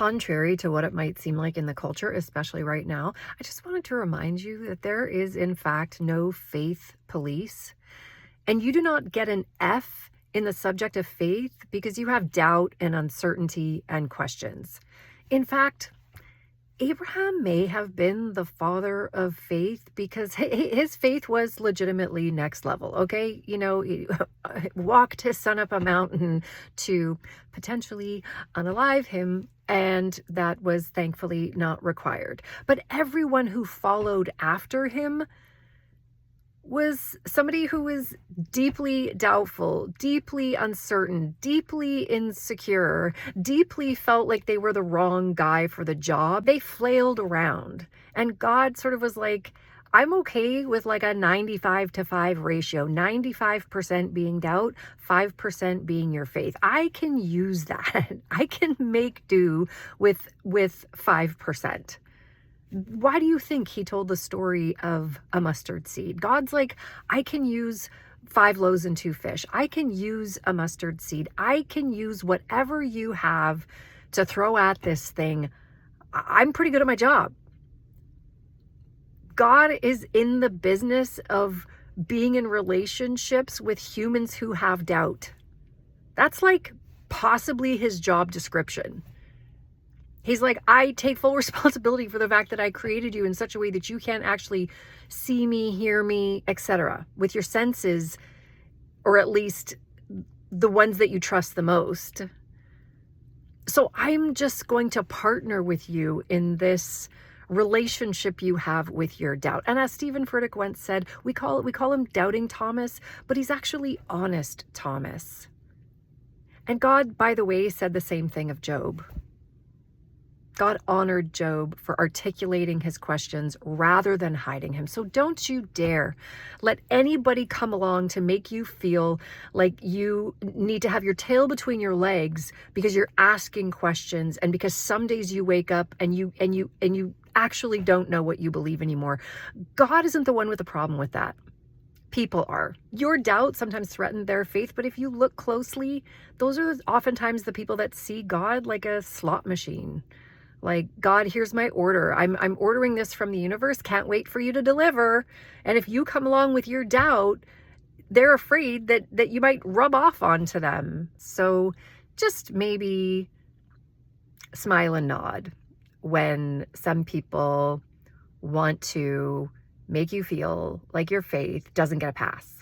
contrary to what it might seem like in the culture, especially right now, I just wanted to remind you that there is, in fact, no faith police. And you do not get an F in the subject of faith because you have doubt and uncertainty and questions. In fact, Abraham may have been the father of faith because his faith was legitimately next level, okay? You know, he walked his son up a mountain to potentially unalive him, and that was thankfully not required. But everyone who followed after him was somebody who was deeply doubtful, deeply uncertain, deeply insecure, deeply felt like they were the wrong guy for the job. They flailed around. And God sort of was like, I'm okay with like a 95-5 ratio, 95% being doubt, 5% being your faith. I can use that. I can make do with 5%. Why do you think he told the story of a mustard seed? God's like, I can use 5 loaves and 2 fish. I can use a mustard seed. I can use whatever you have to throw at this thing. I'm pretty good at my job. God is in the business of being in relationships with humans who have doubt. That's like possibly his job description. He's like, I take full responsibility for the fact that I created you in such a way that you can't actually see me, hear me, etc. with your senses, or at least the ones that you trust the most. So I'm just going to partner with you in this relationship you have with your doubt. And as Stephen Furtick once said, we call him Doubting Thomas, but he's actually Honest Thomas. And God, by the way, said the same thing of Job. God honored Job for articulating his questions rather than hiding him. So don't you dare let anybody come along to make you feel like you need to have your tail between your legs because you're asking questions and because some days you wake up and you actually don't know what you believe anymore. God isn't the one with a problem with that. People are. Your doubt sometimes threaten their faith, but if you look closely, those are oftentimes the people that see God like a slot machine. Like, God, here's my order. I'm ordering this from the universe. Can't wait for you to deliver. And if you come along with your doubt, they're afraid that you might rub off onto them. So just maybe smile and nod when some people want to make you feel like your faith doesn't get a pass.